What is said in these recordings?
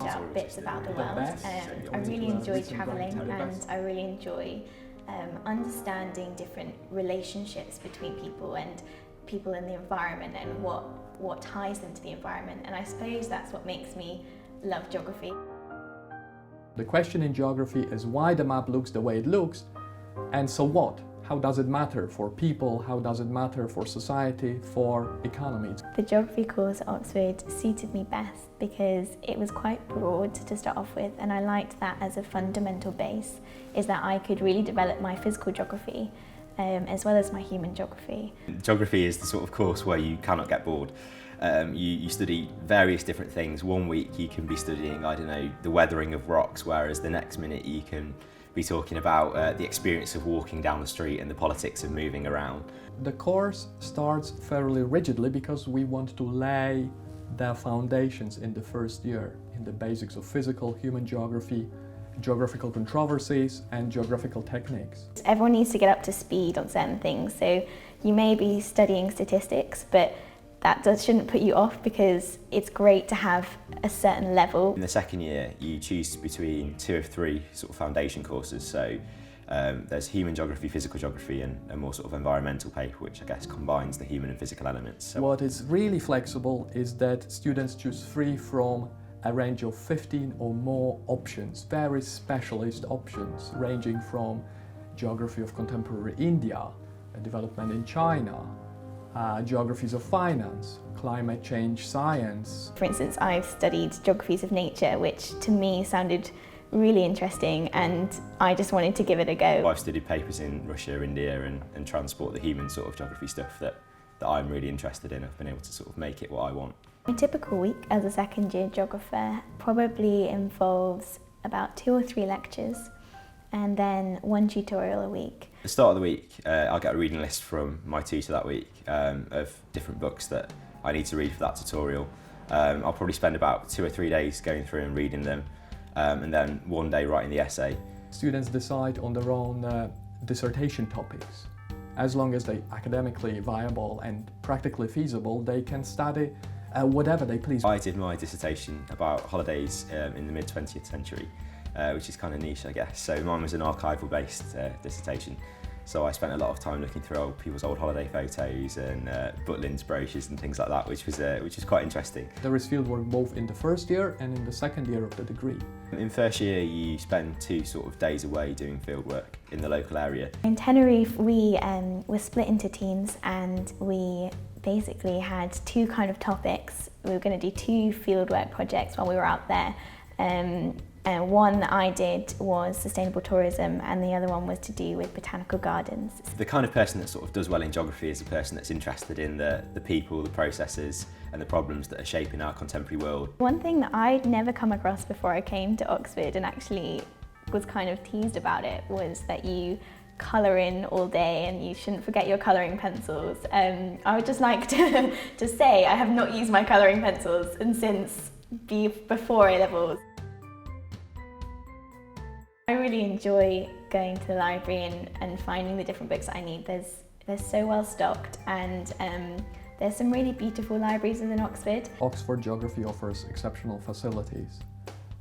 out bits about the world. I really enjoy travelling, and I really enjoy understanding different relationships between people and people in the environment, and what ties them to the environment. And I suppose that's what makes me love geography. The question in geography is why the map looks the way it looks, and so what? How does it matter for people? How does it matter for society, for economies? The geography course at Oxford suited me best because it was quite broad to start off with, and I liked that as a fundamental base, is that I could really develop my physical geography as well as my human geography. Geography is the sort of course where you cannot get bored. You study various different things. One week you can be studying, I don't know, the weathering of rocks, whereas the next minute you can be talking about the experience of walking down the street and the politics of moving around. The course starts fairly rigidly because we want to lay the foundations in the first year, in the basics of physical, human geography, geographical controversies and geographical techniques. Everyone needs to get up to speed on certain things, so you may be studying statistics, but that shouldn't put you off because it's great to have a certain level. In the second year, you choose between 2 of 3 sort of foundation courses. So there's human geography, physical geography, and a more sort of environmental paper, which I guess combines the human and physical elements. So what is really flexible is that students choose 3 from a range of 15 or more options, very specialist options, ranging from geography of contemporary India, development in China, geographies of finance, climate change science. For instance, I've studied geographies of nature, which to me sounded really interesting, and I just wanted to give it a go. I've studied papers in Russia, India, and transport, the human sort of geography stuff that I'm really interested in. I've been able to sort of make it what I want. A typical week as a second year geographer probably involves about 2 or 3 lectures and then 1 tutorial a week. At the start of the week, I'll get a reading list from my tutor that week of different books that I need to read for that tutorial. I'll probably spend about 2 or 3 days going through and reading them, and then 1 day writing the essay. Students decide on their own dissertation topics. As long as they're academically viable and practically feasible, they can study whatever they please. I did my dissertation about holidays in the mid-20th century, which is kind of niche, I guess. So mine was an archival-based dissertation. So I spent a lot of time looking through people's old holiday photos and Butlins brochures and things like that, which was quite interesting. There is fieldwork both in the first year and in the second year of the degree. In first year, you spend 2 sort of days away doing fieldwork in the local area. In Tenerife, we were split into teams, and we basically had 2 kind of topics. We were going to do 2 fieldwork projects while we were out there. And one that I did was sustainable tourism, and the other one was to do with botanical gardens. The kind of person that sort of does well in geography is a person that's interested in the people, the processes and the problems that are shaping our contemporary world. One thing that I'd never come across before I came to Oxford, and actually was kind of teased about it, was that you colour in all day and you shouldn't forget your colouring pencils. I would just like to say I have not used my colouring pencils since before A-levels. I really enjoy going to the library and finding the different books that I need. They're so well stocked, and there's some really beautiful libraries within Oxford. Oxford Geography offers exceptional facilities.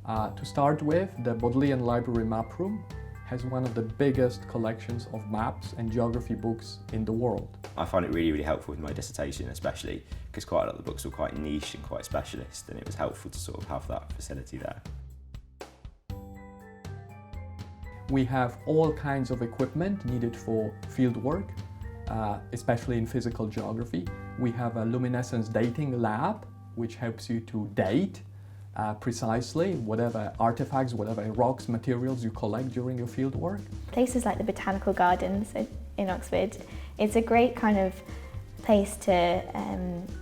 To start with, the Bodleian Library Map Room has one of the biggest collections of maps and geography books in the world. I find it really, really helpful with my dissertation, especially because quite a lot of the books were quite niche and quite specialist, and it was helpful to sort of have that facility there. We have all kinds of equipment needed for field work, especially in physical geography. We have a luminescence dating lab, which helps you to date precisely whatever artifacts, whatever rocks, materials you collect during your field work. Places like the Botanical Gardens in Oxford, it's a great kind of place to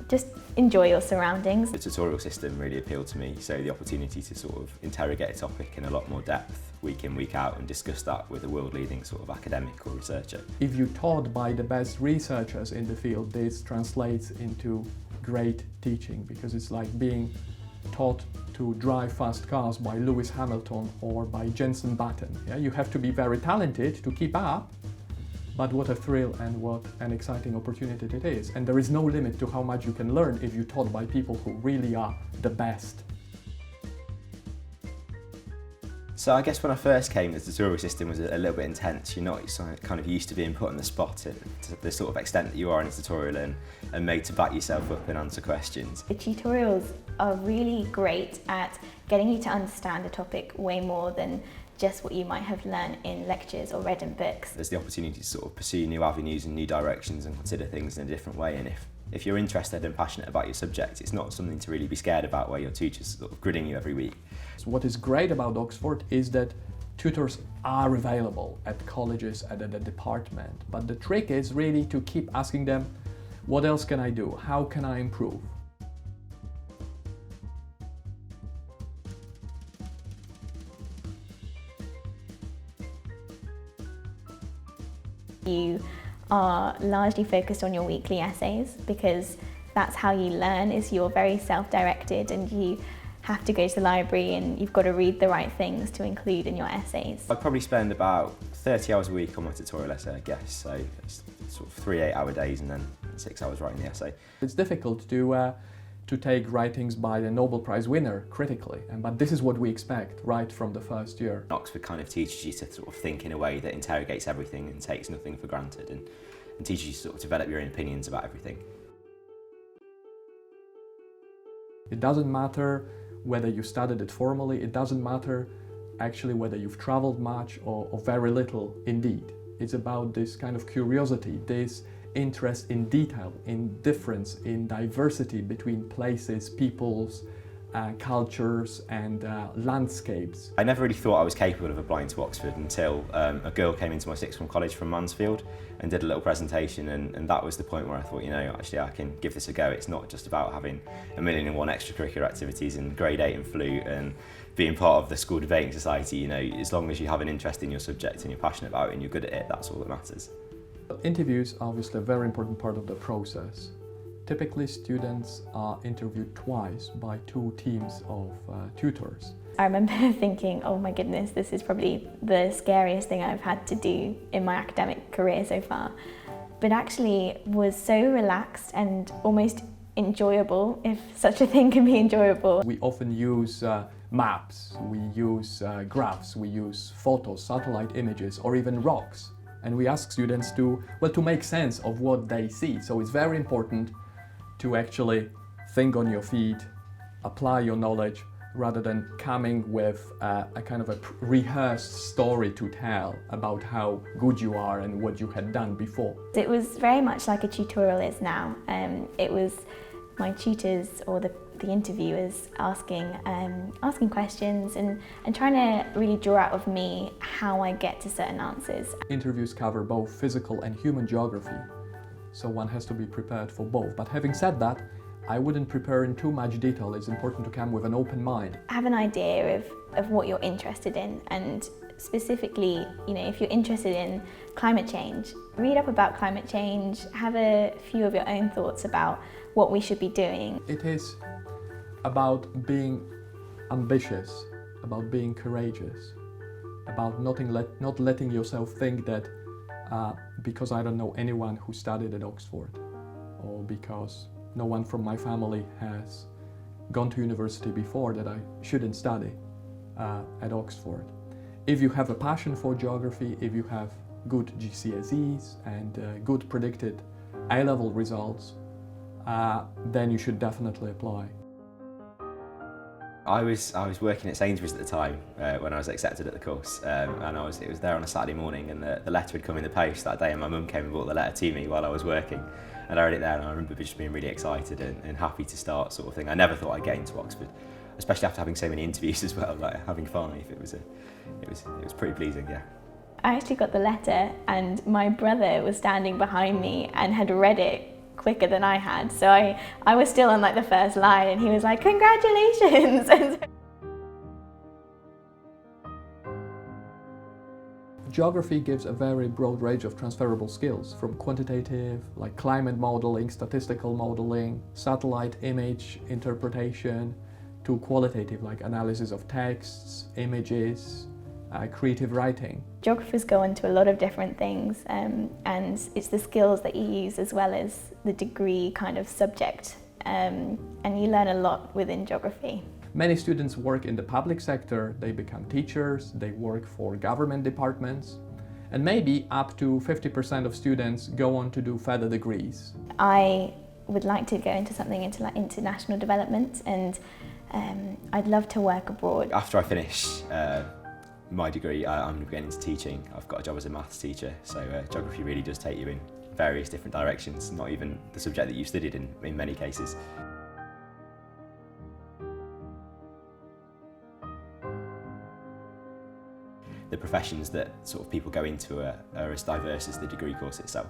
just enjoy your surroundings. The tutorial system really appealed to me, so the opportunity to sort of interrogate a topic in a lot more depth week in, week out, and discuss that with a world-leading sort of academic or researcher. If you're taught by the best researchers in the field, this translates into great teaching, because it's like being taught to drive fast cars by Lewis Hamilton or by Jenson Button. Yeah? You have to be very talented to keep up, but what a thrill and what an exciting opportunity it is. And there is no limit to how much you can learn if you're taught by people who really are the best. So I guess when I first came, the tutorial system was a little bit intense. You're not kind of used to being put on the spot to the sort of extent that you are in a tutorial and made to back yourself up and answer questions. The tutorials are really great at getting you to understand a topic way more than just what you might have learned in lectures or read in books. There's the opportunity to sort of pursue new avenues and new directions and consider things in a different way, and if you're interested and passionate about your subject, it's not something to really be scared about where your teacher's sort of gridding you every week. So what is great about Oxford is that tutors are available at colleges and at the department, but the trick is really to keep asking them, what else can I do? How can I improve? You are largely focused on your weekly essays because that's how you learn, is you're very self-directed and you have to go to the library and you've got to read the right things to include in your essays. I probably spend about 30 hours a week on my tutorial essay, I guess, so it's sort of 3 8-hour days and then 6 hours writing the essay. It's difficult to take writings by the Nobel Prize winner critically, but this is what we expect right from the first year. Oxford kind of teaches you to sort of think in a way that interrogates everything and takes nothing for granted, and teaches you to sort of develop your own opinions about everything. It doesn't matter whether you studied it formally, it doesn't matter actually whether you've traveled much or very little indeed. It's about this kind of curiosity, this interest in detail, in difference, in diversity between places, peoples, cultures and landscapes. I never really thought I was capable of applying to Oxford until a girl came into my sixth form college from Mansfield and did a little presentation, and that was the point where I thought, you know, actually I can give this a go. It's not just about having 1,000,001 extracurricular activities in grade 8 and flute and being part of the school debating society. You know, as long as you have an interest in your subject and you're passionate about it and you're good at it, that's all that matters. Interviews are obviously a very important part of the process. Typically, students are interviewed twice by 2 teams of tutors. I remember thinking, oh my goodness, this is probably the scariest thing I've had to do in my academic career so far. But actually was so relaxed and almost enjoyable, if such a thing can be enjoyable. We often use maps, we use graphs, we use photos, satellite images, or even rocks. And we ask students to make sense of what they see. So it's very important to actually think on your feet, apply your knowledge, rather than coming with a kind of a rehearsed story to tell about how good you are and what you had done before. It was very much like a tutorial is now. It was my tutors or the interviewers asking questions and trying to really draw out of me how I get to certain answers. Interviews cover both physical and human geography, so one has to be prepared for both. But having said that, I wouldn't prepare in too much detail. It's important to come with an open mind. Have an idea of what you're interested in, and specifically, you know, if you're interested in climate change, read up about climate change, have a few of your own thoughts about what we should be doing. It is about being ambitious, about being courageous, about not letting yourself think that because I don't know anyone who studied at Oxford, or because no one from my family has gone to university before, that I shouldn't study at Oxford. If you have a passion for geography, if you have good GCSEs and good predicted A-level results, then you should definitely apply. I was working at Sainsbury's at the time when I was accepted at the course, and it was there on a Saturday morning, and the letter had come in the post that day, and my mum came and brought the letter to me while I was working, and I read it there, and I remember just being really excited and happy to start, sort of thing. I never thought I'd get into Oxford, especially after having so many interviews as well. Like having 5, it was pretty pleasing, yeah. I actually got the letter, and my brother was standing behind me and had read it quicker than I had, so I was still on like the first line, and he was like, congratulations. Geography gives a very broad range of transferable skills, from quantitative, like climate modeling, statistical modeling, satellite image interpretation, to qualitative, like analysis of texts, images, creative writing. Geographers go into a lot of different things, and it's the skills that you use as well as the degree kind of subject, and you learn a lot within geography. Many students work in the public sector, they become teachers, they work for government departments, and maybe up to 50% of students go on to do further degrees. I would like to go into something into like international development, and I'd love to work abroad. After I finish my degree, I'm going to be getting into teaching. I've got a job as a maths teacher, so geography really does take you in various different directions, not even the subject that you studied in many cases. The professions that sort of people go into are as diverse as the degree course itself.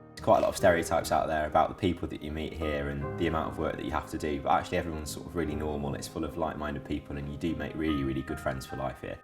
There's quite a lot of stereotypes out there about the people that you meet here and the amount of work that you have to do, but actually everyone's sort of really normal. It's full of like-minded people and you do make really, really good friends for life here.